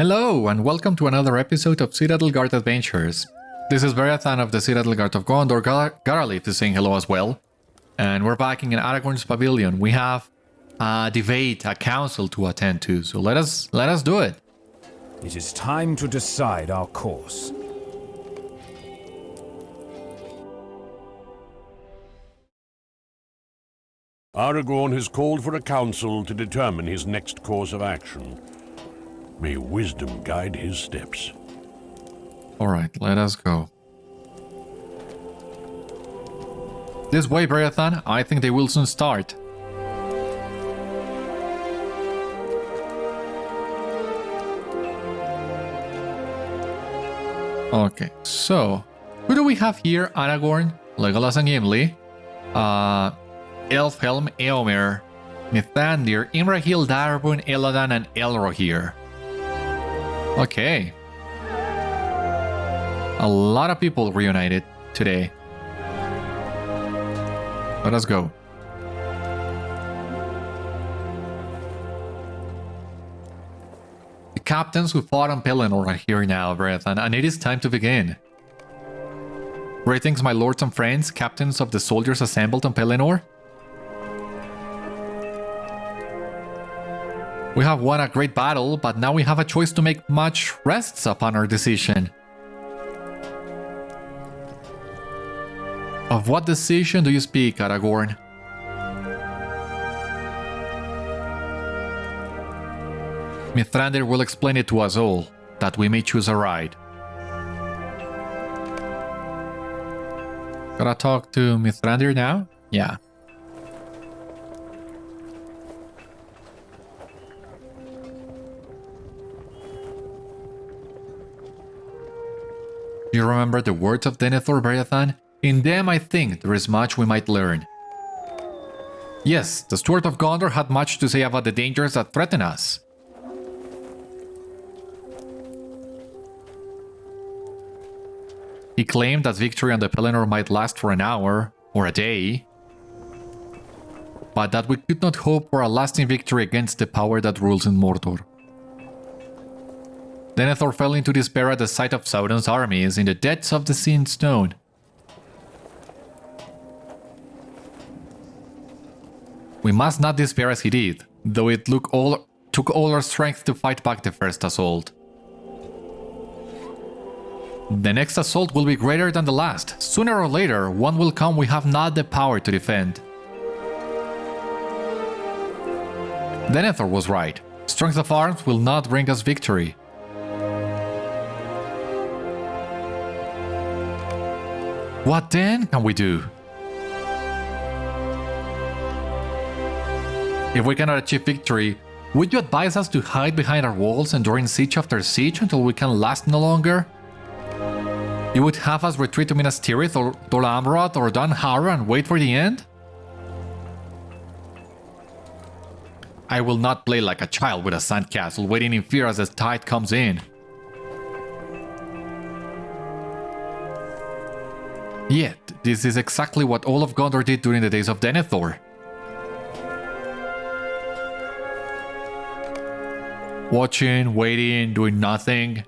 Hello, and welcome to another episode of Citadel Guard Adventures. This is Beriathan of the Citadel Guard of Gondor. Garalith is saying hello as well. And we're back in Aragorn's pavilion. We have a debate, a council to attend to, so let us do it. It is time to decide our course. Aragorn has called for a council to determine his next course of action. May wisdom guide his steps. Alright, let us go. This way, Beriathan. I think they will soon start. Okay, so who do we have here? Aragorn, Legolas and Gimli, Elfhelm, Eomer, Mithrandir, Imrahil, Darbun, Elladan, and Elrohir. Okay. A lot of people reunited today. Let us go. The captains who fought on Pelennor are here now, Beriathan, and it is time to begin. Greetings, my lords and friends, captains of the soldiers assembled on Pelennor. We have won a great battle, but now we have a choice to make, much rests upon our decision. Of what decision do you speak, Aragorn? Mithrandir will explain it to us all, that we may choose a ride. Gotta talk to Mithrandir now? Yeah. Do you remember the words of Denethor, Beriathan? In them, I think, there is much we might learn. Yes, the Steward of Gondor had much to say about the dangers that threaten us. He claimed that victory on the Pelennor might last for an hour, or a day, but that we could not hope for a lasting victory against the power that rules in Mordor. Denethor fell into despair at the sight of Sauron's armies in the depths of the sea and stone. We must not despair as he did, though it took all our strength to fight back the first assault. The next assault will be greater than the last. Sooner or later, one will come we have not the power to defend. Denethor was right. Strength of arms will not bring us victory. What then can we do? If we cannot achieve victory, would you advise us to hide behind our walls enduring siege after siege until we can last no longer? You would have us retreat to Minas Tirith or Dol Amroth or Dun Hara and wait for the end? I will not play like a child with a sandcastle waiting in fear as the tide comes in. Yet, this is exactly what all of Gondor did during the days of Denethor. Watching, waiting, doing nothing.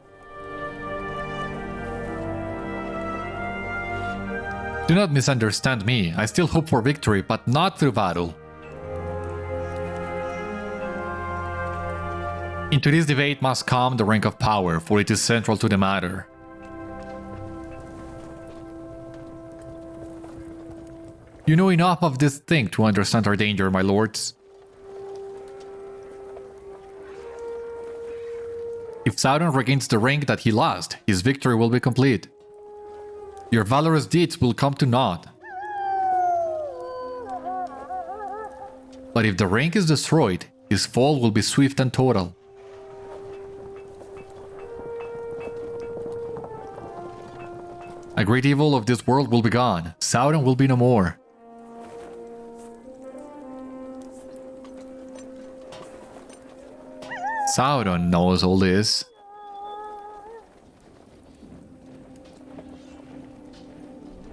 Do not misunderstand me, I still hope for victory, but not through battle. Into this debate must come the rank of power, for it is central to the matter. You know enough of this thing to understand our danger, my lords. If Sauron regains the ring that he lost, his victory will be complete. Your valorous deeds will come to naught. But if the ring is destroyed, his fall will be swift and total. A great evil of this world will be gone. Sauron will be no more. Sauron knows all this.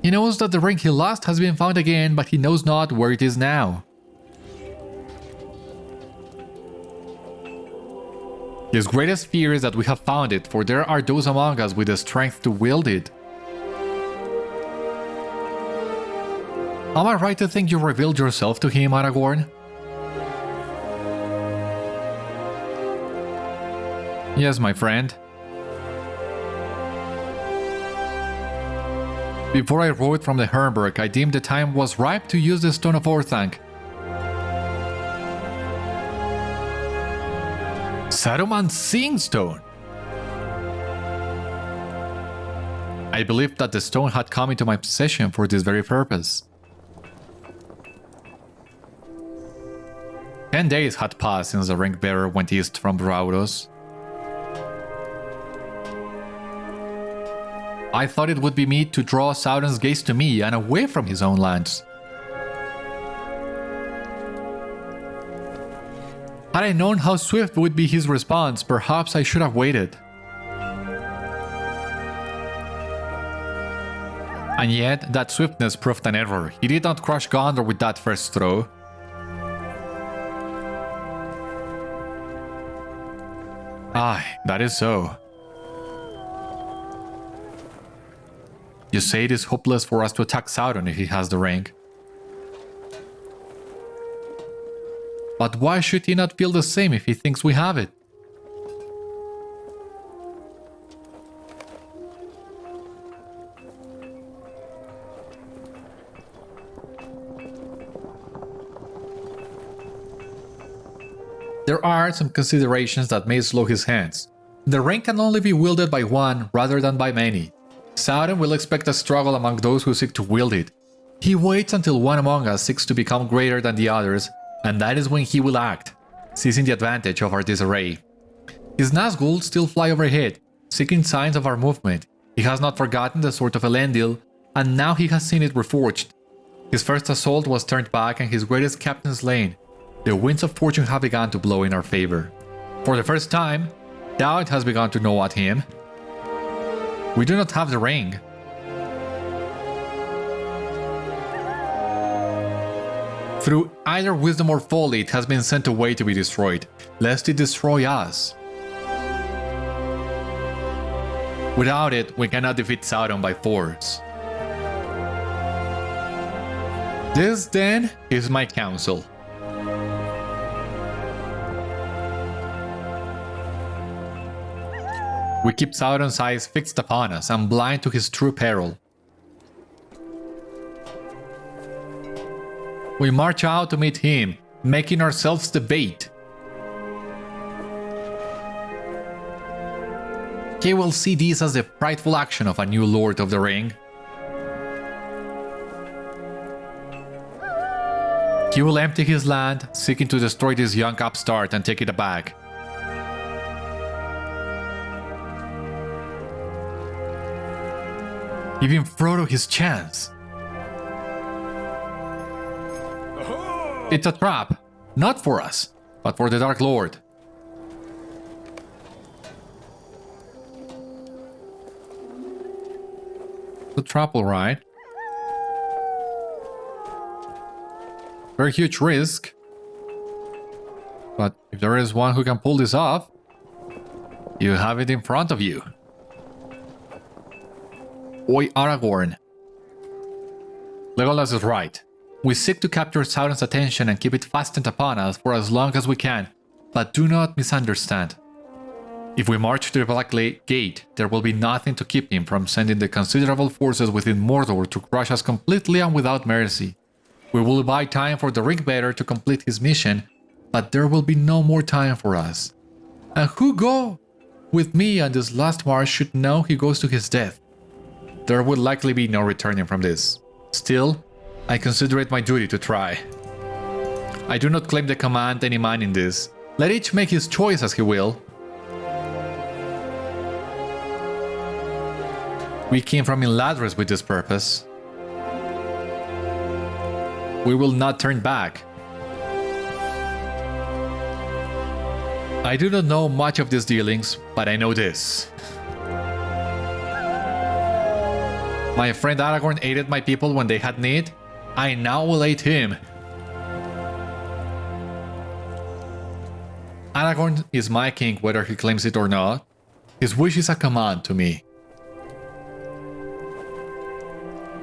He knows that the ring he lost has been found again, but he knows not where it is now. His greatest fear is that we have found it, for there are those among us with the strength to wield it. Am I right to think you revealed yourself to him, Aragorn? Yes, my friend. Before I rode from the Hermberg, I deemed the time was ripe to use the Stone of Orthanc. Saruman's Seeing Stone! I believed that the stone had come into my possession for this very purpose. 10 days had passed since the ring-bearer went east from Braudos. I thought it would be meet to draw Sauron's gaze to me and away from his own lands. Had I known how swift would be his response, perhaps I should have waited. And yet, that swiftness proved an error. He did not crush Gondor with that first throw. Aye, that is so. You say it is hopeless for us to attack Sauron if he has the ring. But why should he not feel the same if he thinks we have it? There are some considerations that may slow his hands. The ring can only be wielded by one rather than by many. Sauron will expect a struggle among those who seek to wield it. He waits until one among us seeks to become greater than the others, and that is when he will act, seizing the advantage of our disarray. His Nazgûl still fly overhead, seeking signs of our movement. He has not forgotten the sword of Elendil, and now he has seen it reforged. His first assault was turned back and his greatest captain slain. The winds of fortune have begun to blow in our favor. For the first time, doubt has begun to gnaw at him. We do not have the ring. Through either wisdom or folly, it has been sent away to be destroyed, lest it destroy us. Without it, we cannot defeat Sauron by force. This, then, is my counsel. We keep Sauron's eyes fixed upon us and blind to his true peril. We march out to meet him, making ourselves the bait. He will see this as the prideful action of a new Lord of the Ring. He will empty his land, seeking to destroy this young upstart and take it back. Giving Frodo his chance. It's a trap, not for us, but for the Dark Lord. The trap, all right. Very huge risk. But if there is one who can pull this off, you have it in front of you. Oi, Aragorn. Legolas is right. We seek to capture Sauron's attention and keep it fastened upon us for as long as we can, but do not misunderstand. If we march to the Black Gate, there will be nothing to keep him from sending the considerable forces within Mordor to crush us completely and without mercy. We will buy time for the Ring-Bearer to complete his mission, but there will be no more time for us. And who go with me on this last march should know he goes to his death. There would likely be no returning from this. Still, I consider it my duty to try. I do not claim to command any man in this. Let each make his choice as he will. We came from Imladris with this purpose. We will not turn back. I do not know much of these dealings, but I know this. My friend Aragorn aided my people when they had need. I now will aid him. Aragorn is my king whether he claims it or not. His wish is a command to me.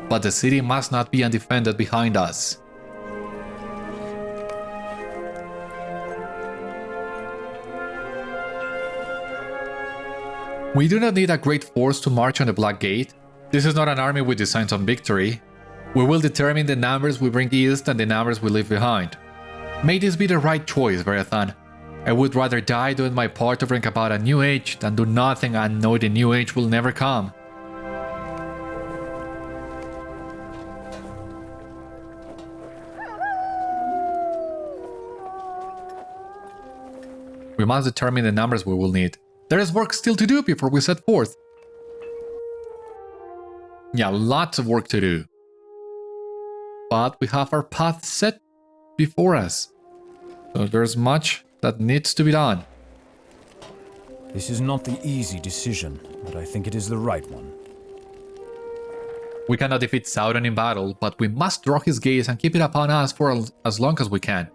But the city must not be undefended behind us. We do not need a great force to march on the Black Gate. This is not an army with designs on victory. We will determine the numbers we bring east and the numbers we leave behind. May this be the right choice, Beriathan. I would rather die doing my part to bring about a new age than do nothing and know the new age will never come. We must determine the numbers we will need. There is work still to do before we set forth. Yeah, lots of work to do. But we have our path set before us. So there's much that needs to be done. This is not the easy decision, but I think it is the right one. We cannot defeat Sauron in battle, but we must draw his gaze and keep it upon us for as long as we can.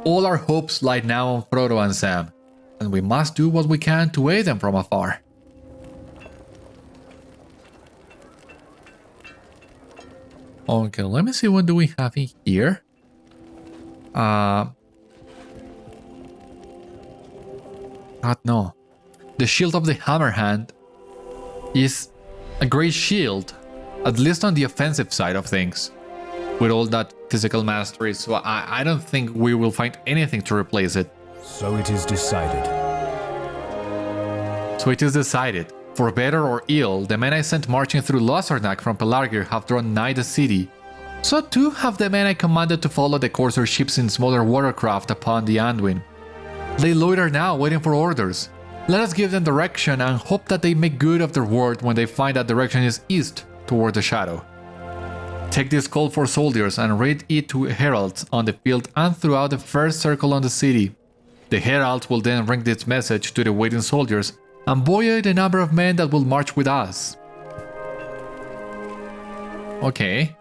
All our hopes lie now on Frodo and Sam, and we must do what we can to aid them from afar. Okay, let me see what do we have in here. God, no. The shield of the Hammerhand is a great shield, at least on the offensive side of things, with all that physical mastery, so I don't think we will find anything to replace it. So it is decided. So it is decided. For better or ill, the men I sent marching through Lothar from Pelargir have drawn nigh the city. So too have the men I commanded to follow the courser ships in smaller watercraft upon the Anduin. They loiter now, waiting for orders. Let us give them direction and hope that they make good of their word when they find that direction is east, toward the shadow. Take this call for soldiers and read it to heralds on the field and throughout the first circle on the city. The heralds will then bring this message to the waiting soldiers and buoy the number of men that will march with us. Okay.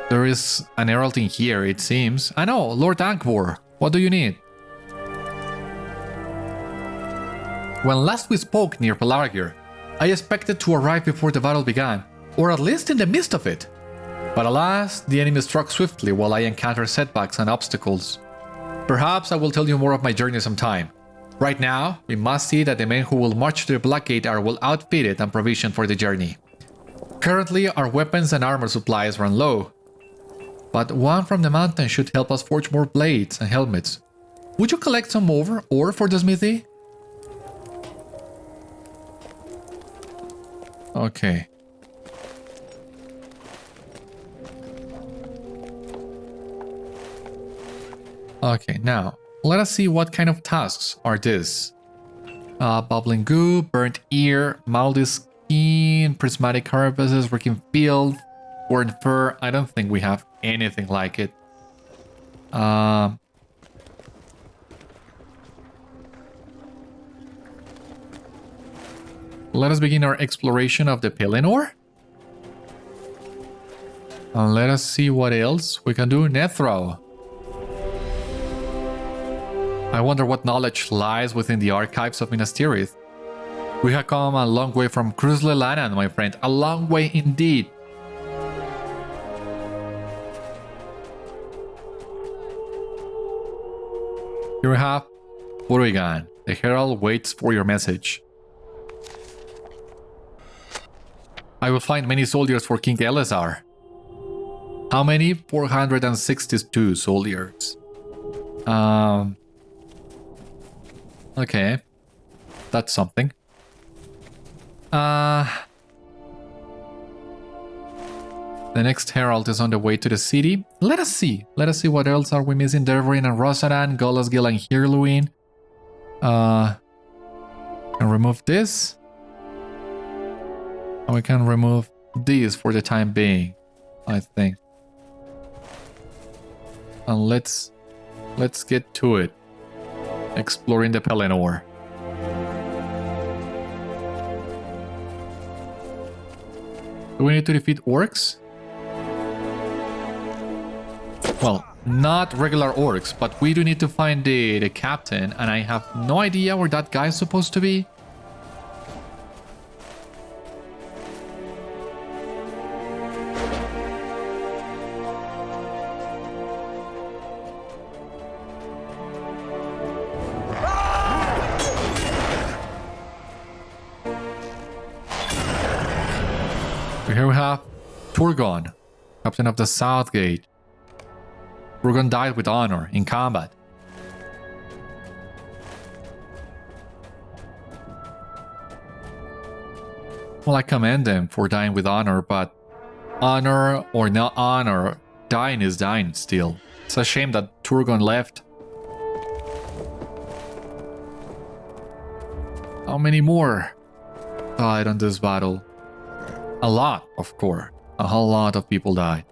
There is an herald in here, it seems. I know, Lord Angkor. What do you need? When last we spoke near Pelargir, I expected to arrive before the battle began, or at least in the midst of it. But alas, the enemy struck swiftly while I encountered setbacks and obstacles. Perhaps I will tell you more of my journey sometime. Right now, we must see that the men who will march to the Black Gate are well outfitted and provisioned for the journey. Currently, our weapons and armor supplies run low, but one from the mountain should help us forge more blades and helmets. Would you collect some more ore for the smithy? Okay. Okay, now, let us see what kind of tasks are this. Bubbling goo, burnt ear, mouldy skin, prismatic carapaces, working field, worn fur. I don't think we have anything like it. Let us begin our exploration of the Pelennor. And let us see what else we can do. Nethro. I wonder what knowledge lies within the archives of Minas Tirith. We have come a long way from Cruzle Lanan, my friend. A long way indeed. Here we have Burigan. The herald waits for your message. I will find many soldiers for King Elazar. How many? 462 soldiers. Okay. That's something. The next herald is on the way to the city. Let us see. Let us see what else are we missing. Dervarin and Rosadan, Golasgil and Hirluin. Can remove this. And we can remove these for the time being, I think. And let's get to it. Exploring the Pelennor. Do we need to defeat orcs? Well, not regular orcs, but we do need to find the captain, and I have no idea where that guy is supposed to be. Here we have Turgon, captain of the South Gate. Turgon died with honor in combat. Well, I commend them for dying with honor, but honor or not honor, dying is dying still. It's a shame that Turgon left. How many more died on this battle? A lot, of course. A whole lot of people died.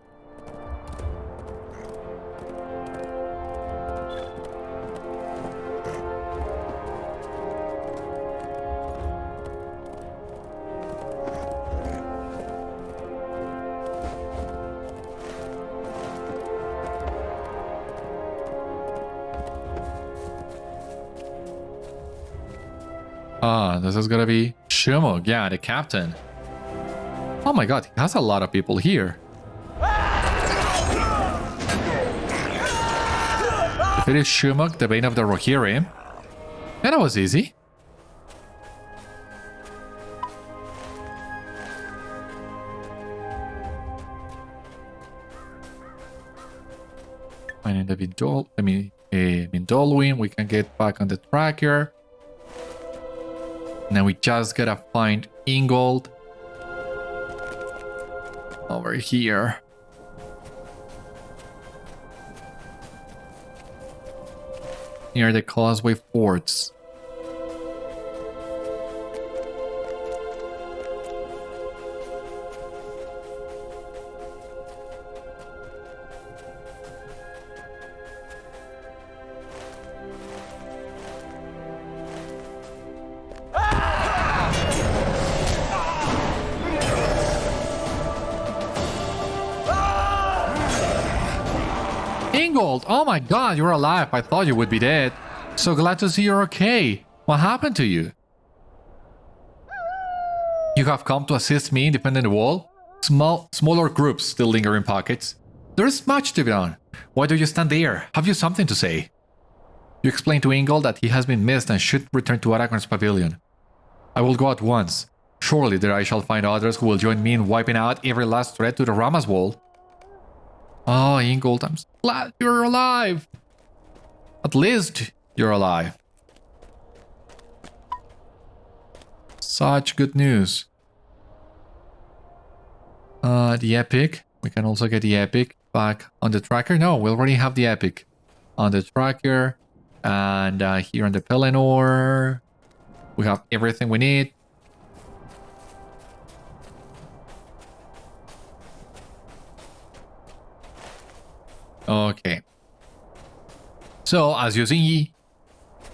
This is gonna be Shumog, yeah, the captain. Oh my god, he has a lot of people here. If it is Shumog, the Bane of the Rohirrim, yeah, that was easy. Finding the Mindolwyn, we can get back on the tracker. Now we just gotta find Ingold over here. Near the Causeway Forts. Ingold! Oh my god, you're alive. I thought you would be dead. So glad to see you're okay. What happened to you? You have come to assist me in defending the wall? Smaller groups still linger in pockets. There is much to be done. Why do you stand there? Have you something to say? You explain to Ingold that he has been missed and should return to Aragorn's pavilion. I will go at once. Surely there I shall find others who will join me in wiping out every last threat to the Rama's wall. Oh, Ingold, I'm so glad you're alive. At least you're alive. Such good news. The epic. We can also get the epic back on the tracker. No, we already have the epic on the tracker. And here on the Pelennor, we have everything we need. Okay. So, as you see,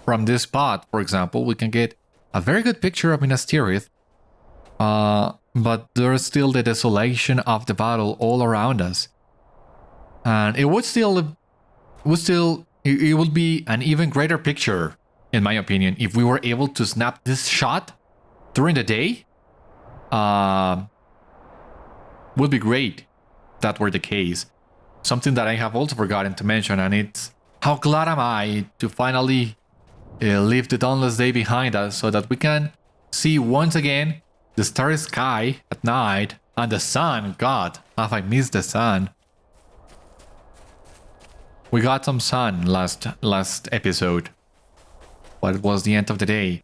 from this spot, for example, we can get a very good picture of Minas Tirith. But there's still the desolation of the battle all around us. And it would be an even greater picture, in my opinion, if we were able to snap this shot during the day. Would be great if that were the case. Something that I have also forgotten to mention, and it's how glad am I to finally leave the dawnless day behind us so that we can see once again the starry sky at night and the sun. God, have I missed the sun. We got some sun last episode, but it was the end of the day.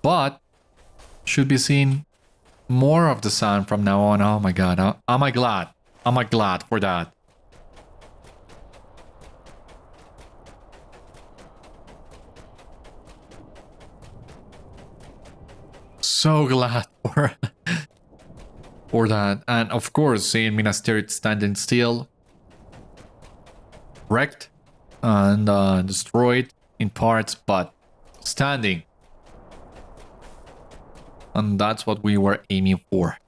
But should be seeing more of the sun from now on. Oh my god, am I glad? Am I glad for that? So glad for that. And of course, seeing Minas Tirith standing still, wrecked and destroyed in parts, but standing. And that's what we were aiming for.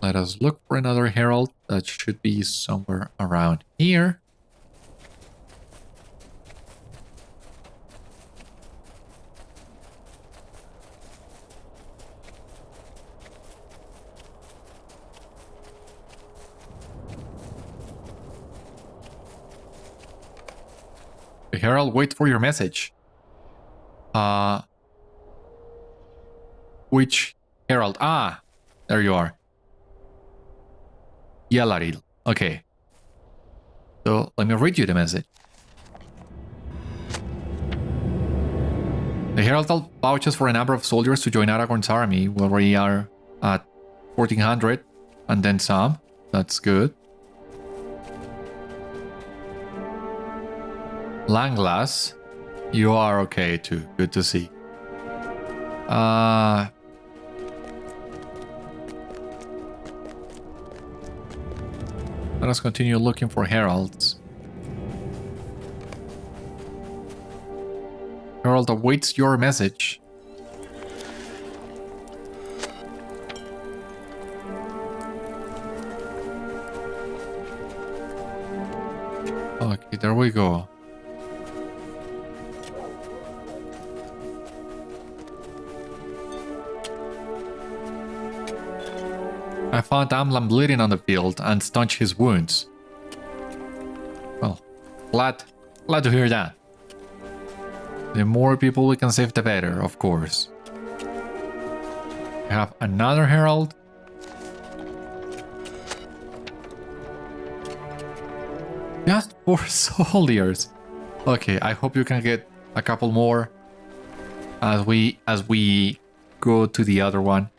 Let us look for another herald that should be somewhere around here. The herald, wait for your message. Which herald? Ah, there you are. Yalaril. Okay. So let me read you the message. The herald vouches for a number of soldiers to join Aragorn's army. We already are at 1400 and then some. That's good. Langlass, you are okay too. Good to see. Let us continue looking for heralds. Herald awaits your message. Okay, there we go. I found Amlan bleeding on the field and staunched his wounds. Well, glad to hear that. The more people we can save, the better, of course. I have another herald. Just 4 soldiers. Okay, I hope you can get a couple more as we go to the other one.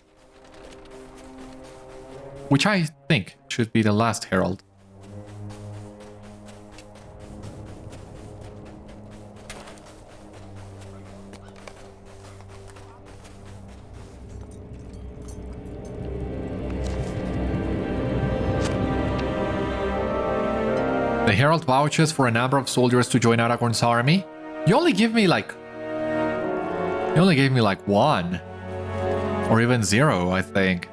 Which I think should be the last herald. The herald vouches for a number of soldiers to join Aragorn's army. You only gave me like 1 or even 0, I think.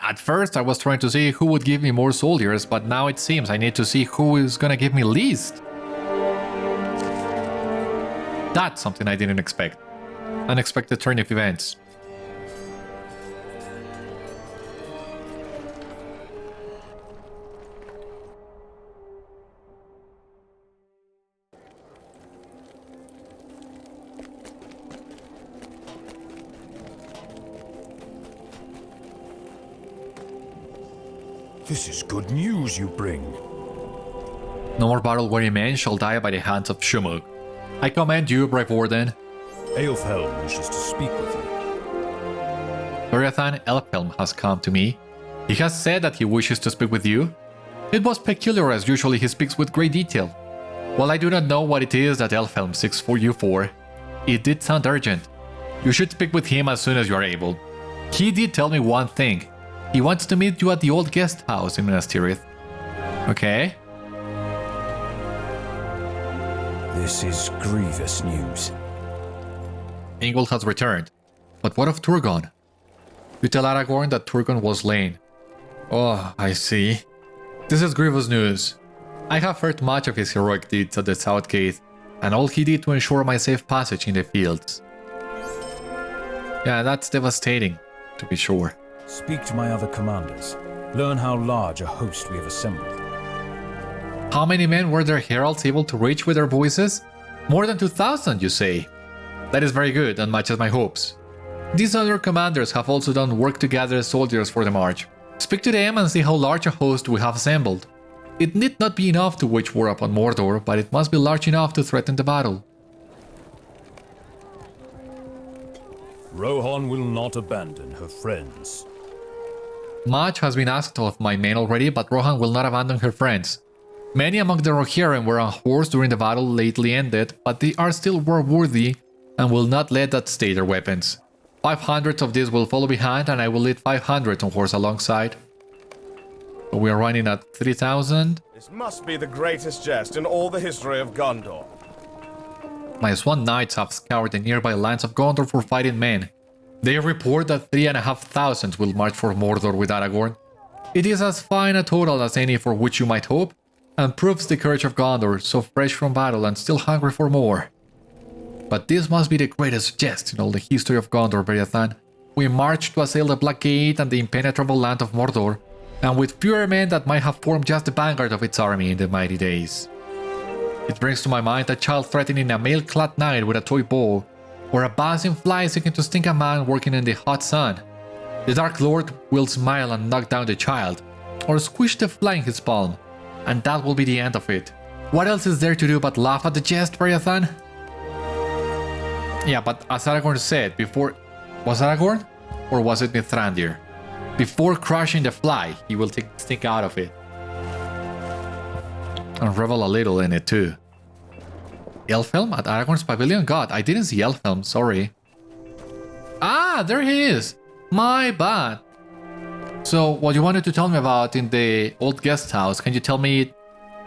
At first I was trying to see who would give me more soldiers, but now it seems I need to see who is gonna give me least. That's something I didn't expect. Unexpected turn of events. This is good news you bring. No more battle-weary men shall die by the hands of Shumuk. I commend you, brave Warden. Aelfhelm wishes to speak with you. Beriathan Elfhelm has come to me. He has said that he wishes to speak with you. It was peculiar, as usually he speaks with great detail. While I do not know what it is that Elfhelm seeks for you for, it did sound urgent. You should speak with him as soon as you are able. He did tell me one thing. He wants to meet you at the old guest house in Minas Tirith. Okay? This is grievous news. Ingol has returned. But what of Turgon? You tell Aragorn that Turgon was slain. Oh, I see. This is grievous news. I have heard much of his heroic deeds at the South Gate, and all he did to ensure my safe passage in the fields. Yeah, that's devastating, to be sure. Speak to my other commanders. Learn how large a host we have assembled. How many men were their heralds able to reach with their voices? More than 2,000, you say? That is very good and matches my hopes. These other commanders have also done work to gather soldiers for the march. Speak to them and see how large a host we have assembled. It need not be enough to wage war upon Mordor, but it must be large enough to threaten the battle. Rohan will not abandon her friends. Much has been asked of my men already, but Rohan will not abandon her friends. Many among the Rohirrim were unhorsed during the battle lately ended, but they are still war-worthy and will not let that stay their weapons. 500 of these will follow behind, and I will lead 500 on horse alongside. So we are running at 3,000. This must be the greatest jest in all the history of Gondor. My swan knights have scoured the nearby lands of Gondor for fighting men. They report that 3,500 will march for Mordor with Aragorn. It is as fine a total as any for which you might hope, and proves the courage of Gondor, so fresh from battle and still hungry for more. But this must be the greatest jest in all the history of Gondor, Beriathan. We marched to assail the Black Gate and the impenetrable land of Mordor, and with fewer men that might have formed just the vanguard of its army in the mighty days. It brings to my mind a child threatening a mail-clad knight with a toy bow, or a buzzing fly seeking to sting a man working in the hot sun. The Dark Lord will smile and knock down the child, or squish the fly in his palm, and that will be the end of it. What else is there to do but laugh at the jest, Beriathan? Yeah, but as Aragorn said before... Was Aragorn? Or was it Mithrandir? Before crushing the fly, he will take the sting out of it. And revel a little in it too. Elfhelm at Aragorn's pavilion? God, I didn't see Elfhelm, sorry. Ah, there he is! My bad. So, what you wanted to tell me about in the old guest house, can you tell me it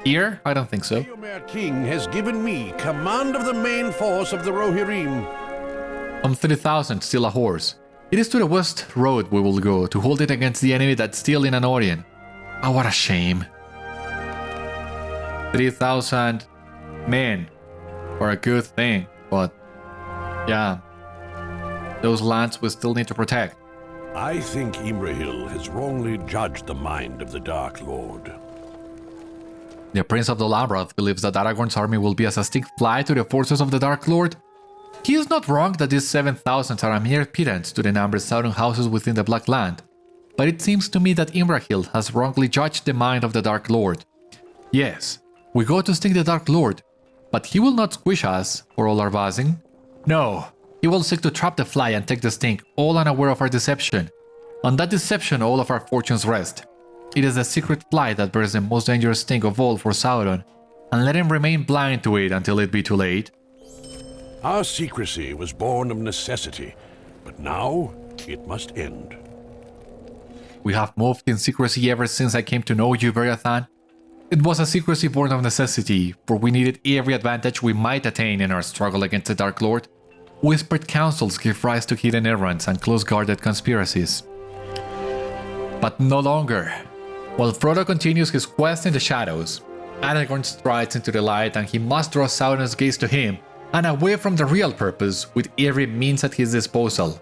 here? I don't think so. Eomer King has given me command of the main force of the Rohirrim. 30,000, still a horse. It is to the west road we will go, to hold it against the enemy that's still in Anorion. Ah, what a shame. 3,000 men for a good thing, but yeah, those lands we still need to protect. I think Imrahil has wrongly judged the mind of the Dark Lord. The Prince of the Labyrinth believes that Aragorn's army will be as a stick fly to the forces of the Dark Lord. He is not wrong that these 7,000 are a mere pittance to the numbers Sauron houses within the Black Land, but it seems to me that Imrahil has wrongly judged the mind of the Dark Lord. Yes, we go to sting the Dark Lord, but he will not squish us for all our buzzing. No, he will seek to trap the fly and take the sting, all unaware of our deception. On that deception all of our fortunes rest. It is the secret fly that bears the most dangerous sting of all for Sauron, and let him remain blind to it until it be too late. Our secrecy was born of necessity, but now it must end. We have moved in secrecy ever since I came to know you, Beriathan. It was a secrecy born of necessity, for we needed every advantage we might attain in our struggle against the Dark Lord. Whispered counsels give rise to hidden errands and close-guarded conspiracies. But no longer. While Frodo continues his quest in the shadows, Aragorn strides into the light and he must draw Sauron's gaze to him and away from the real purpose with every means at his disposal.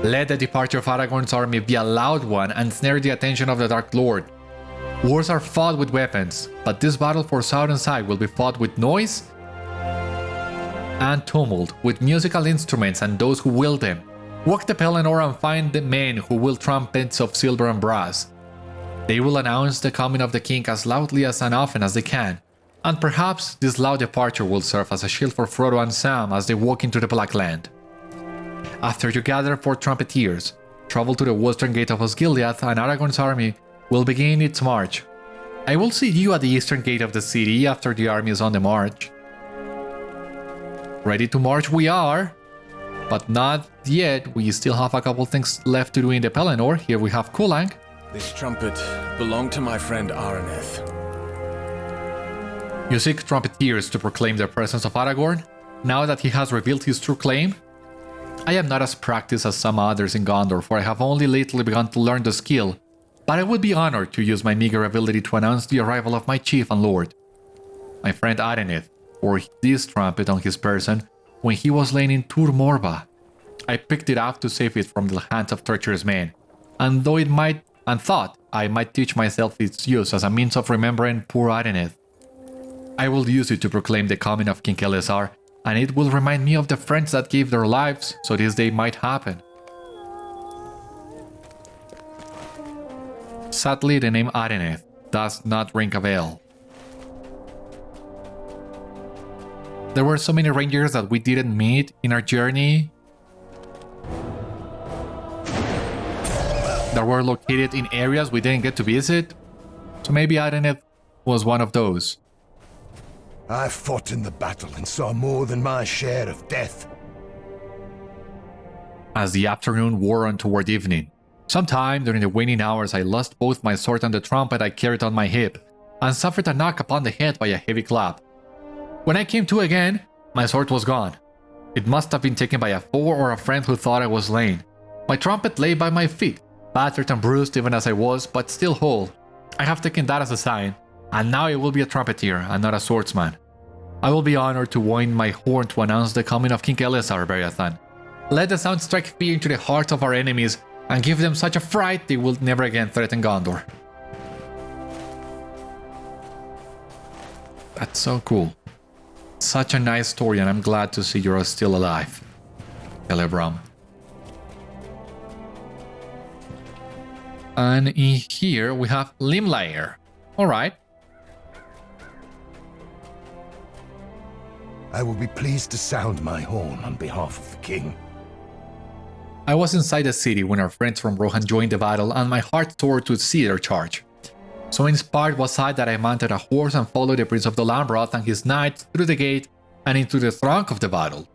Let the departure of Aragorn's army be a loud one and snare the attention of the Dark Lord. Wars are fought with weapons, but this battle for Sauron's side will be fought with noise and tumult, with musical instruments and those who wield them. Walk the Pelennor and find the men who wield trumpets of silver and brass. They will announce the coming of the king as loudly as and often as they can, and perhaps this loud departure will serve as a shield for Frodo and Sam as they walk into the Black Land. After you gather 4 trumpeteers, travel to the western gate of Osgiliath and Aragorn's army will begin its march. I will see you at the eastern gate of the city after the army is on the march. Ready to march we are, but not yet. We still have a couple things left to do in the Pelennor. Here we have Kulang. This trumpet belonged to my friend Araneth. You seek trumpeteers to proclaim the presence of Aragorn, now that he has revealed his true claim? I am not as practiced as some others in Gondor, for I have only lately begun to learn the skill, but I would be honored to use my meager ability to announce the arrival of my chief and lord. My friend Araneth wore this trumpet on his person when he was laying in Tur Morba. I picked it up to save it from the hands of treacherous men, and thought I might teach myself its use as a means of remembering poor Araneth. I will use it to proclaim the coming of King Elessar, and it will remind me of the friends that gave their lives so this day might happen. Sadly, the name Araneth does not ring a bell. There were so many rangers that we didn't meet in our journey that were located in areas we didn't get to visit, so maybe Araneth was one of those. I fought in the battle and saw more than my share of death. As the afternoon wore on toward evening, sometime during the waning hours I lost both my sword and the trumpet I carried on my hip, and suffered a knock upon the head by a heavy clap. When I came to again, my sword was gone. It must have been taken by a foe or a friend who thought I was slain. My trumpet lay by my feet, battered and bruised even as I was, but still whole. I have taken that as a sign, and now I will be a trumpeter and not a swordsman. I will be honored to wind my horn to announce the coming of King Elessar, Beriathan. Let the sound strike fear into the hearts of our enemies and give them such a fright they will never again threaten Gondor. That's so cool. Such a nice story, and I'm glad to see you're still alive, Celebrum. And in here we have Limlair. Alright. I will be pleased to sound my horn on behalf of the king. I was inside the city when our friends from Rohan joined the battle, and my heart tore to see their charge. So inspired was I that I mounted a horse and followed the Prince of the Lambroth and his knights through the gate and into the throng of the battle.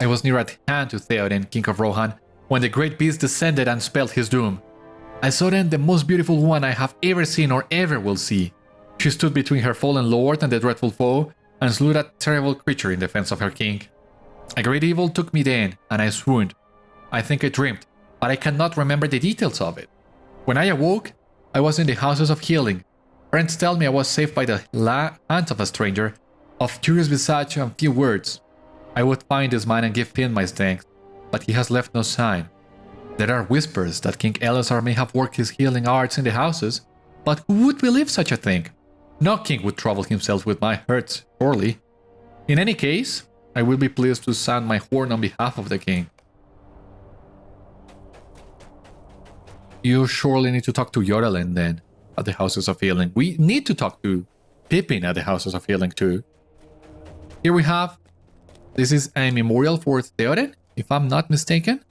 I was near at hand to Theoden, King of Rohan, when the great beast descended and spelled his doom. I saw then the most beautiful one I have ever seen or ever will see. She stood between her fallen lord and the dreadful foe, and slew that terrible creature in defense of her king. A great evil took me then, and I swooned. I think I dreamed, but I cannot remember the details of it. When I awoke, I was in the houses of healing. Friends tell me I was saved by the hands of a stranger, of curious visage and few words. I would find this man and give him my thanks, but he has left no sign. There are whispers that King Elessar may have worked his healing arts in the houses, but who would believe such a thing? No king would trouble himself with my hurts, surely. In any case, I will be pleased to sound my horn on behalf of the king. You surely need to talk to Yorelin then, at the Houses of Healing. We need to talk to Pippin at the Houses of Healing too. Here we have, this is a memorial for Theoden, if I'm not mistaken.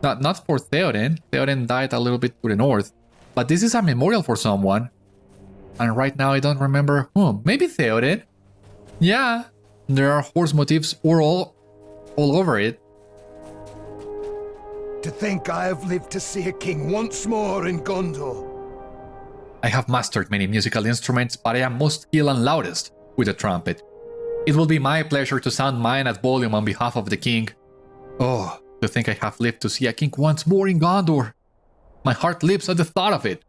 Not for Theoden. Theoden died a little bit to the north. But this is a memorial for someone. And right now I don't remember whom. Maybe Theoden? Yeah, there are horse motifs all over it. To think I have lived to see a king once more in Gondor. I have mastered many musical instruments, but I am most skilled and loudest with the trumpet. It will be my pleasure to sound mine at volume on behalf of the king. Oh, to think I have lived to see a king once more in Gondor. My heart leaps at the thought of it.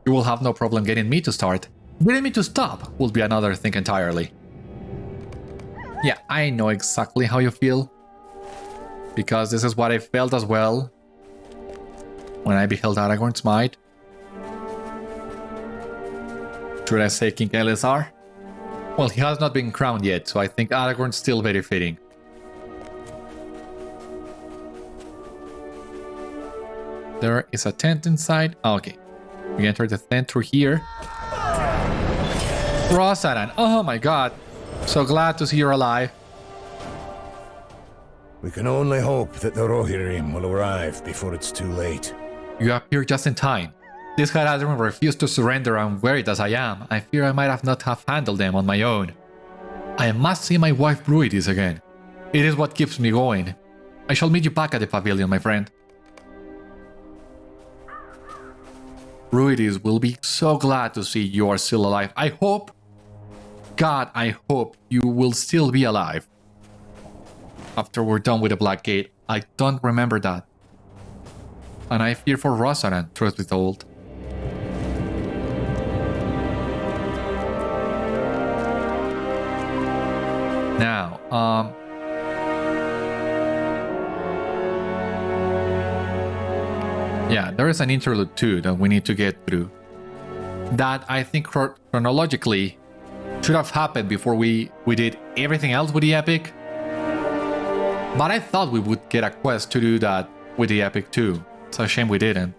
You will have no problem getting me to start. Getting me to stop will be another thing entirely. Yeah, I know exactly how you feel. Because this is what I felt as well when I beheld Aragorn's might. Should I say King Elessar? Well, he has not been crowned yet, so I think Aragorn's still very fitting. There is a tent inside. Okay. We enter the tent through here. Rosaran, oh my god. So glad to see you're alive. We can only hope that the Rohirrim will arrive before it's too late. You appear just in time. This Haradrim refused to surrender, and worried as I am, I fear I might have not have handled them on my own. I must see my wife Bruidis again. It is what keeps me going. I shall meet you back at the pavilion, my friend. Bruidis will be so glad to see you are still alive. I hope, God, I hope you will still be alive. After we're done with the Black Gate, I don't remember that. And I fear for Rosaran, truth be told. Now, yeah, there is an interlude too that we need to get through. That I think chronologically should have happened before we did everything else with the epic. But I thought we would get a quest to do that with the epic too. It's a shame we didn't.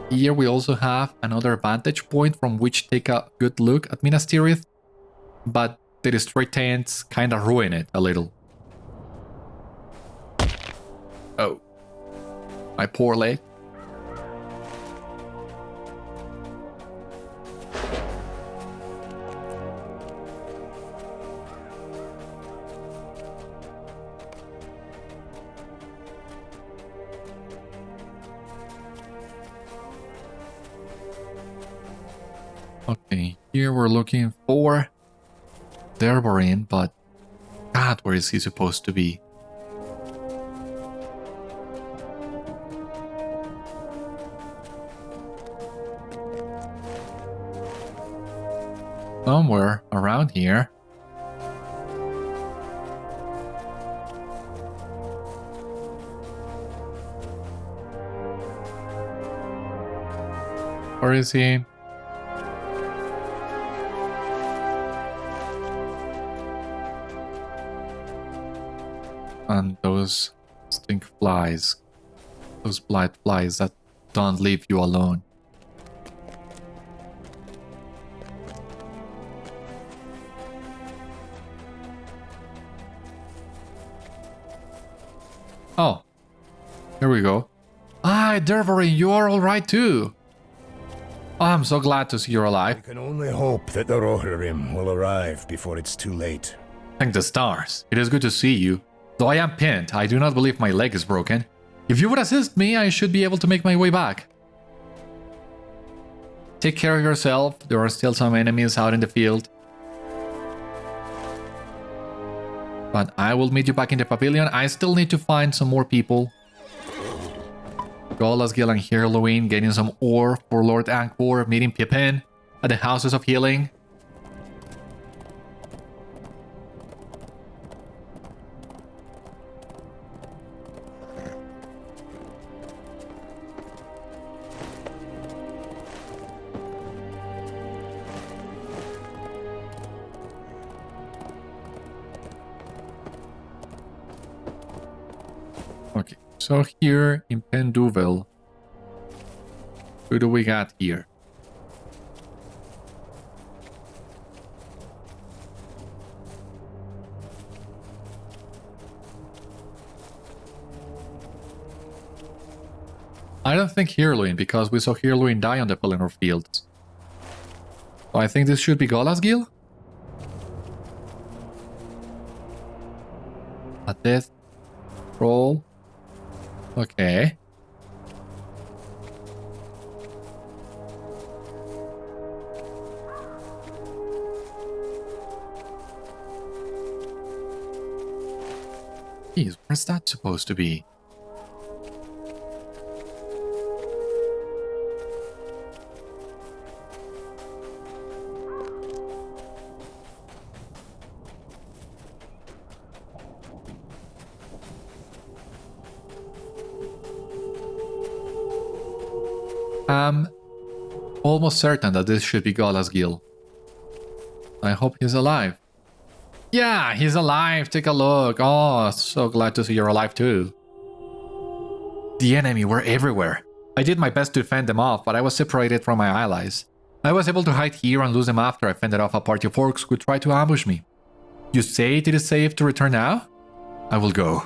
Here we also have another vantage point from which to take a good look at Minas Tirith, but the destroyed tents kinda ruin it a little. Oh, my poor leg. Okay, here we're looking for Derborin, but God, where is he supposed to be? Somewhere around here. Where is he? And those stink flies. Those blight flies that don't leave you alone. Oh, here we go. Hi, Derverin, you are alright too. Oh, I'm so glad to see you're alive. We can only hope that the Rohirrim will arrive before it's too late. Thank the stars. It is good to see you. Though I am pinned, I do not believe my leg is broken. If you would assist me, I should be able to make my way back. Take care of yourself. There are still some enemies out in the field. But I will meet you back in the pavilion. I still need to find some more people. Golasgil and Hyrlouin getting some ore for Lord Angkor, meeting Pippin at the Houses of Healing. Okay, so here in Penduvel, who do we got here? I don't think Hyrlouin, because we saw Hyrlouin die on the Pelennor fields. So I think this should be Golasgil? A death roll. Okay. Jeez, where's that supposed to be? I'm almost certain that this should be Golasgil. I hope he's alive. Yeah, he's alive. Take a look. Oh, so glad to see you're alive too. The enemy were everywhere. I did my best to fend them off, but I was separated from my allies. I was able to hide here and lose them after I fended off a party of orcs who tried to ambush me. You say it is safe to return now? I will go.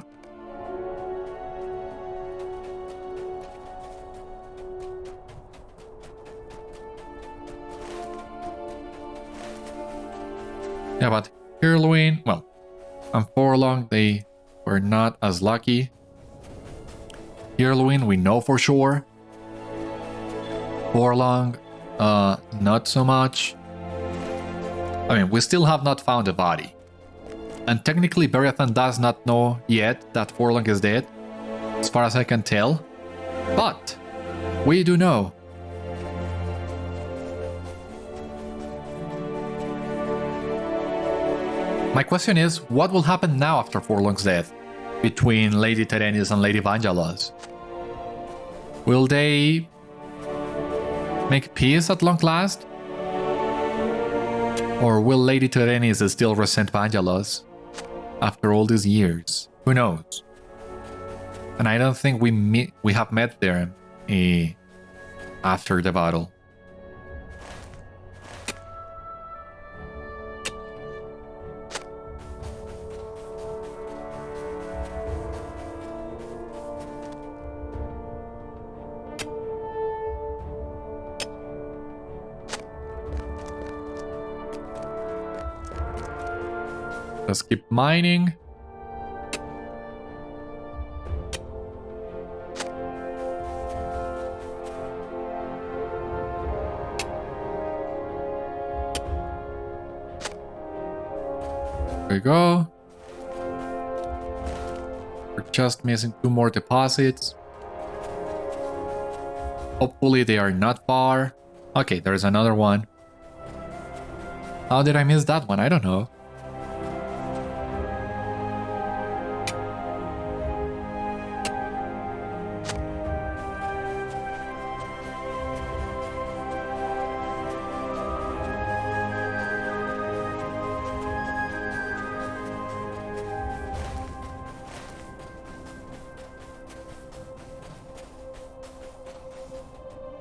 Yeah, but Hyrlouin, well, and Forlong, they were not as lucky. Hyrlouin, we know for sure. Forlong, not so much. I mean, we still have not found the body. And technically, Beriathan does not know yet that Forlong is dead, as far as I can tell. But we do know. My question is, what will happen now after Forlong's death between Lady Terenis and Lady Vangelos? Will they make peace at long last? Or will Lady Terenis still resent Vangelos after all these years? Who knows? And I don't think we have met there after the battle. Let's keep mining. There we go. We're just missing 2 more deposits. Hopefully they are not far. Okay, there's another one. How did I miss that one? I don't know.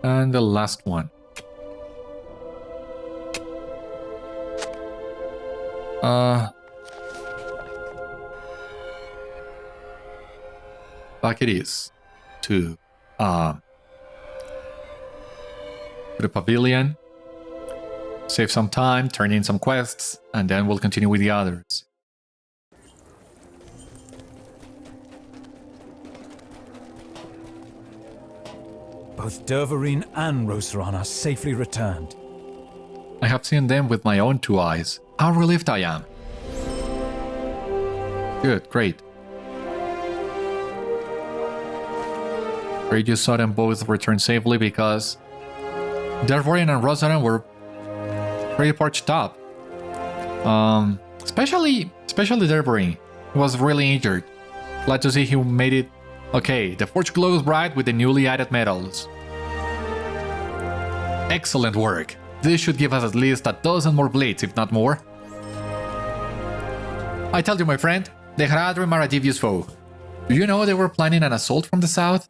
And the last one. Back it is to the pavilion, save some time, turn in some quests, and then we'll continue with the others. Both Dervarine and Rosaran are safely returned. I have seen them with my own 2 eyes. How relieved I am. Good, great. Great you saw them both return safely because Dervarine and Rosaran were pretty parched up. Especially Dervarine. He was really injured. Glad to see he made it. Okay, the forge glows bright with the newly added metals. Excellent work. This should give us at least a dozen more blades, if not more. I tell you, my friend, the Haradrim are a devious foe. Do you know they were planning an assault from the south?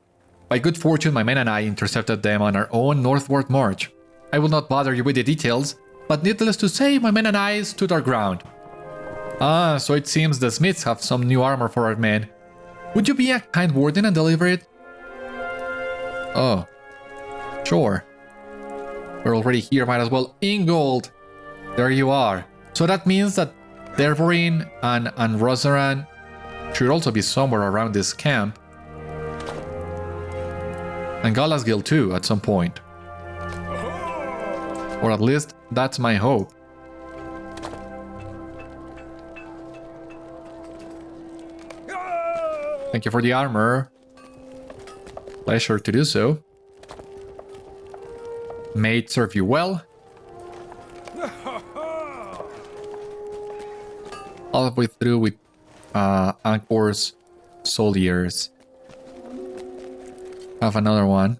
By good fortune, my men and I intercepted them on our own northward march. I will not bother you with the details, but needless to say, my men and I stood our ground. Ah, so it seems the smiths have some new armor for our men. Would you be a kind warden and deliver it? Oh, sure. We're already here, might as well. Ingold! There you are. So that means that Dervarine and Rosaran should also be somewhere around this camp. And Galasgil too, at some point. Or at least, that's my hope. Thank you for the armor. Pleasure to do so. May it serve you well. All the way through with Angkor's soldiers. Have another one.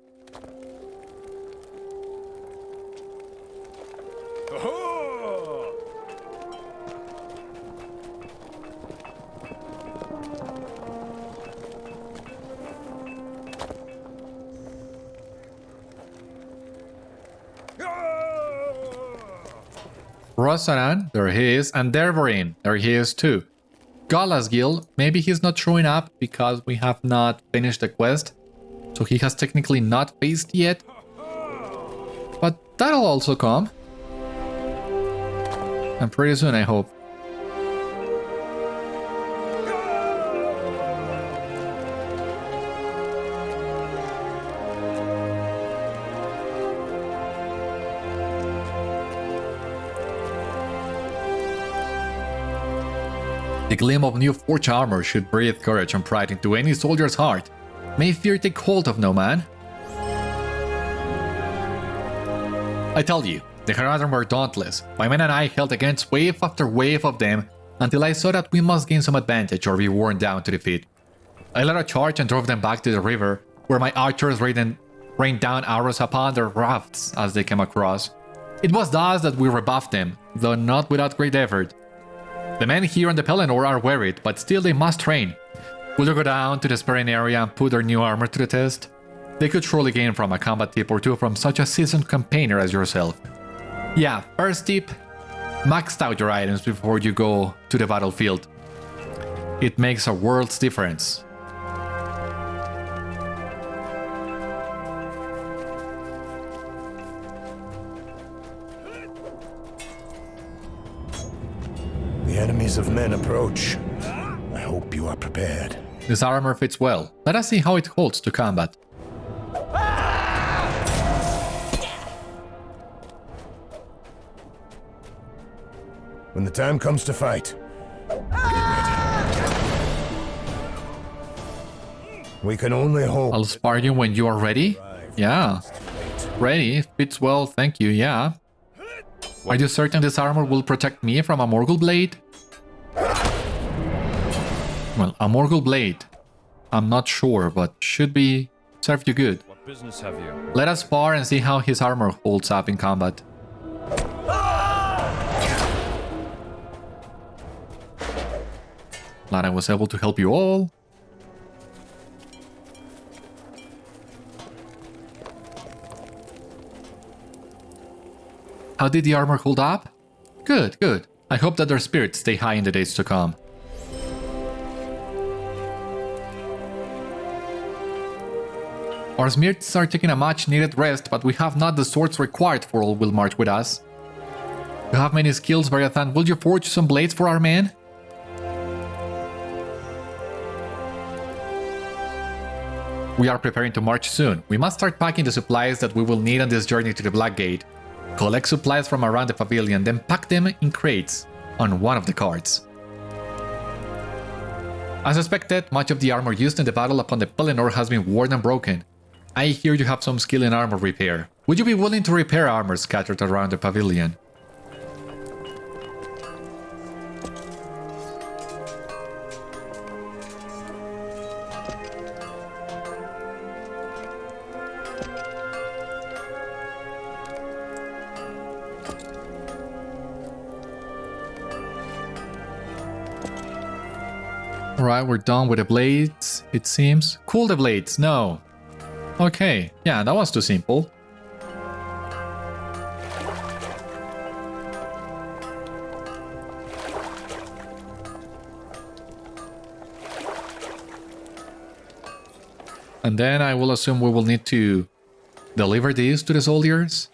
Rosaran, there he is, and Dervarine, there he is too. Galasgil, maybe he's not showing up because we have not finished the quest, so he has technically not faced yet. But that'll also come. And pretty soon, I hope. The gleam of new forge armor should breathe courage and pride into any soldier's heart. May fear take hold of no man. I tell you, the Haradrim were dauntless. My men and I held against wave after wave of them until I saw that we must gain some advantage or be worn down to defeat. I led a charge and drove them back to the river, where my archers rained down arrows upon their rafts as they came across. It was thus that we rebuffed them, though not without great effort. The men here on the Pelennor are worried, but still they must train. Will you go down to the sparring area and put their new armor to the test? They could surely gain from a combat tip or two from such a seasoned campaigner as yourself. Yeah, first tip, max out your items before you go to the battlefield. It makes a world's difference. The enemies of men approach. I hope you are prepared. This armor fits well. Let us see how it holds to combat. When the time comes to fight, get ready. We can only hope. I'll spar you when you are ready. Yeah. Ready. Fits well, thank you, yeah. Are you certain this armor will protect me from a Morgul blade? Well, a Morgul blade. I'm not sure, but should be serve you good. What business have you? Let us spar and see how his armor holds up in combat. Glad I was able to help you all. How did the armor hold up? Good, good. I hope that their spirits stay high in the days to come. Our smirts are taking a much needed rest, but we have not the swords required for all will march with us. You have many skills, Beriathan. Will you forge some blades for our men? We are preparing to march soon. We must start packing the supplies that we will need on this journey to the Black Gate. Collect supplies from around the pavilion, then pack them in crates on one of the carts. As expected, much of the armor used in the battle upon the Pelennor has been worn and broken. I hear you have some skill in armor repair. Would you be willing to repair armor scattered around the pavilion? Alright, we're done with the blades, it seems. Cool the blades, no. Okay, yeah, that was too simple. And then I will assume we will need to deliver these to the soldiers.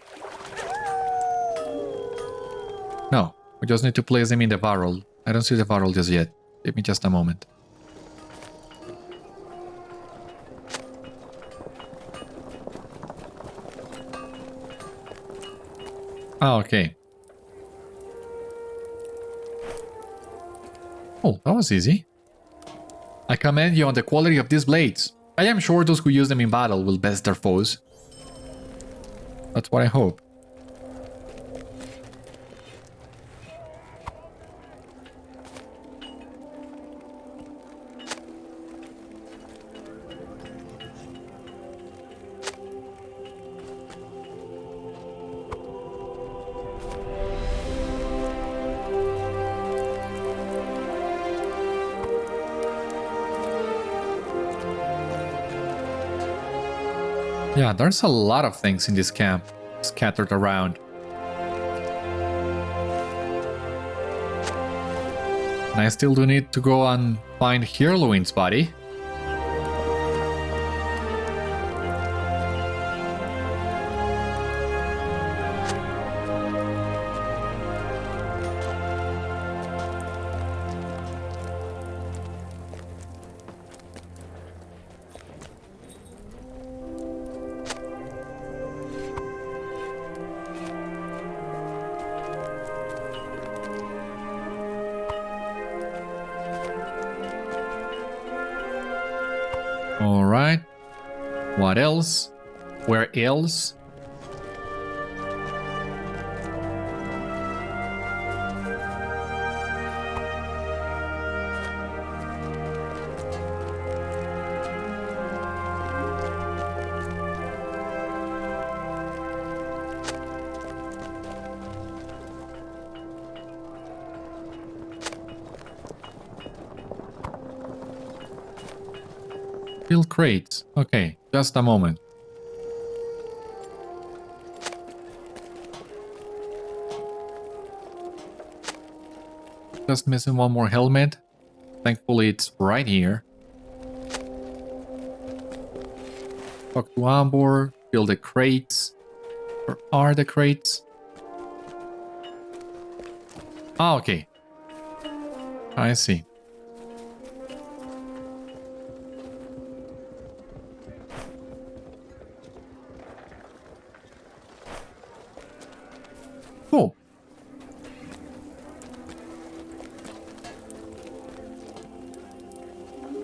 No, we just need to place them in the barrel. I don't see the barrel just yet. Give me just a moment. Ah, okay. Oh, that was easy. I commend you on the quality of these blades. I am sure those who use them in battle will best their foes. That's what I hope. Yeah, there's a lot of things in this camp scattered around. And I still do need to go and find Heirloin's body. Alright. What else? Where else? Fill crates. Okay, just a moment. Just missing one more helmet. Thankfully, it's right here. Talk to Ambor. Fill the crates. Where are the crates? Ah, okay. I see. Cool.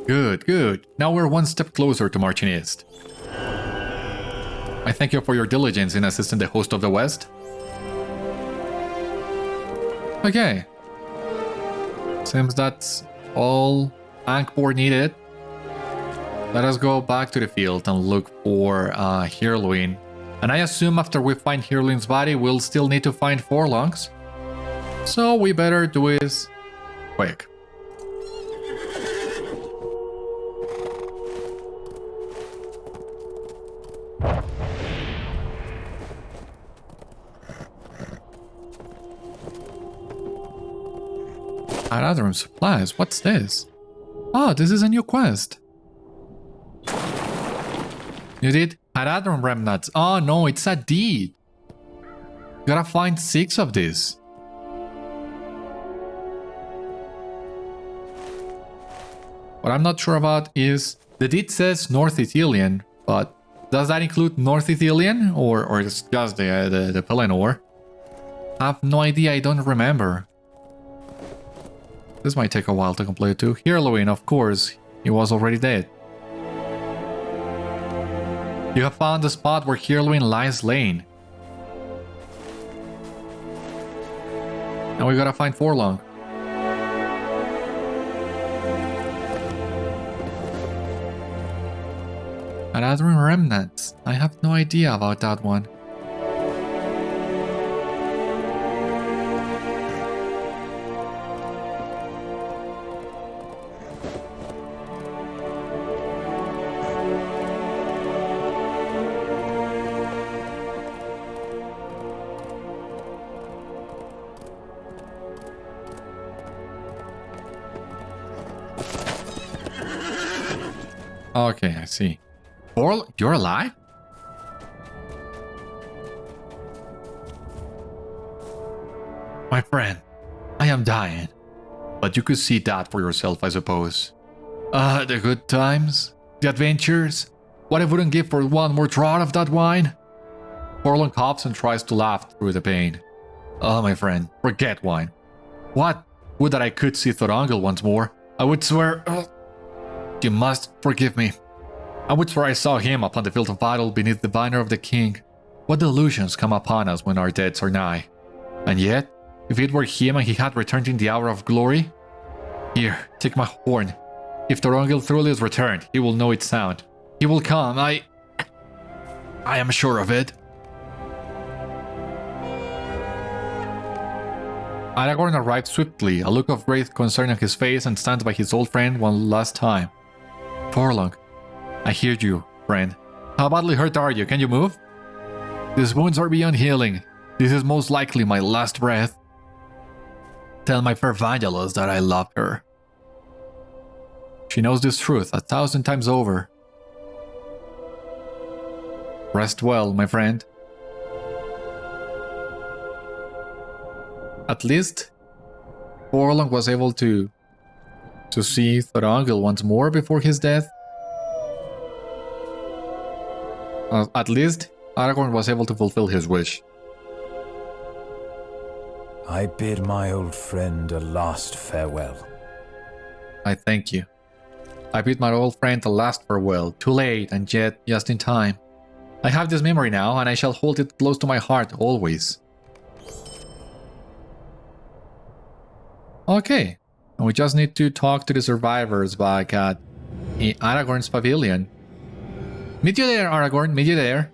Good, good. Now we're one step closer to marching east. I thank you for your diligence in assisting the host of the West. Okay. Seems that's all Angkor needed. Let us go back to the field and look for Heirloin. And I assume after we find Heirloin's body, we'll still need to find Forlongs. So we better do this quick. Aragorn supplies, what's this? Oh, this is a new quest. You did Aragorn remnants. Oh no, it's a deed. You gotta find 6 of these. What I'm not sure about is the deed says North Ithilien, but does that include North Ithilien or it's just the Pelennor? I have no idea, I don't remember. This might take a while to complete too. Heirloin, of course, he was already dead. You have found the spot where Heirloin lies slain. And we gotta find Forlong. Aragorn remnants. I have no idea about that one. Okay, I see. You're alive? My friend, I am dying. But you could see that for yourself, I suppose. The good times? The adventures? What I wouldn't give for one more draught of that wine? Forlong coughs and tries to laugh through the pain. Oh, my friend, forget wine. What? Would that I could see Thorongil once more. I would swear... You must forgive me. I would swear I saw him upon the field of battle beneath the banner of the king. What delusions come upon us when our deaths are nigh. And yet, if it were him and he had returned in the hour of glory... Here, take my horn. If Thorongil truly is returned, he will know its sound. He will come, I am sure of it. Aragorn arrives swiftly, a look of great concern on his face, and stands by his old friend one last time. Forlong, I hear you, friend. How badly hurt are you? Can you move? These wounds are beyond healing. This is most likely my last breath. Tell my fair Vangelos that I love her. She knows this truth 1,000 times over. Rest well, my friend. At least, Forlong was able to see Thorongil once more before his death. At least, Aragorn was able to fulfill his wish. I bid my old friend a last farewell. I thank you. I bid my old friend a last farewell, too late and yet just in time. I have this memory now, and I shall hold it close to my heart always. Okay, and we just need to talk to the survivors back at Aragorn's pavilion. Meet you there, Aragorn, meet you there.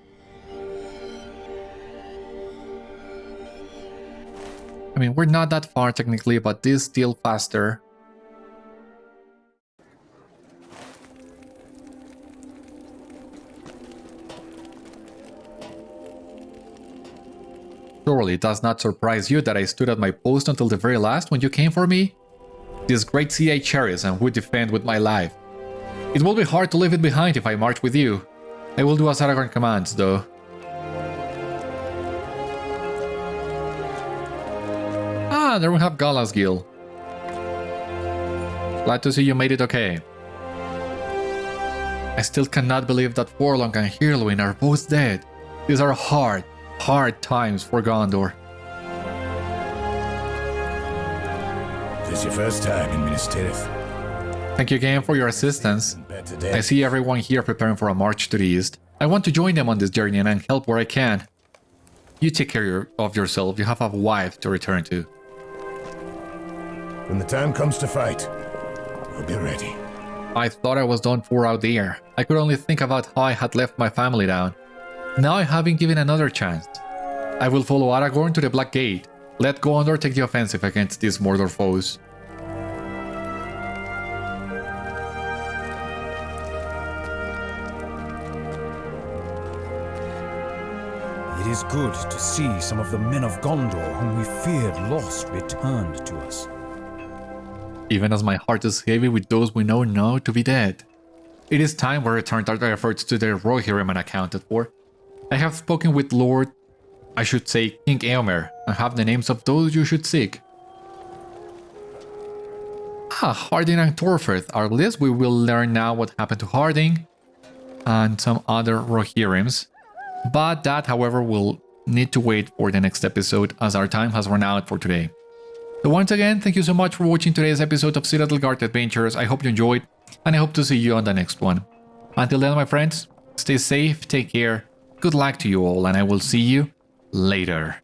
I mean, we're not that far technically, but this is still faster. Surely it does not surprise you that I stood at my post until the very last when you came for me? This great city I cherish and would defend with my life. It will be hard to leave it behind if I march with you. I will do as Aragorn commands, though. Ah, there we have Galasgil. Glad to see you made it okay. I still cannot believe that Forlong and Heirloin are both dead. These are hard times for Gondor. This your first time in Minas Tirith? Thank you again for your assistance. I see everyone here preparing for a march to the east. I want to join them on this journey and help where I can. You take care of yourself. You have a wife to return to. When the time comes to fight, we'll be ready. I thought I was done for out there. I could only think about how I had left my family down. Now I have been given another chance. I will follow Aragorn to the Black Gate. Let Gondor take the offensive against these Mordor foes. It is good to see some of the men of Gondor whom we feared lost returned to us. Even as my heart is heavy with those we know now to be dead. It is time we returned our efforts to the Rohirrim accounted for. I have spoken with King Eomer, and have the names of those you should seek. Harding and Torfirth are lists. We will learn now what happened to Harding and some other Rohirrims. But that, however, will need to wait for the next episode as our time has run out for today. So once again, thank you so much for watching today's episode of Citadel Guard Adventures. I hope you enjoyed, and I hope to see you on the next one. Until then, my friends, stay safe, take care, good luck to you all, and I will see you later.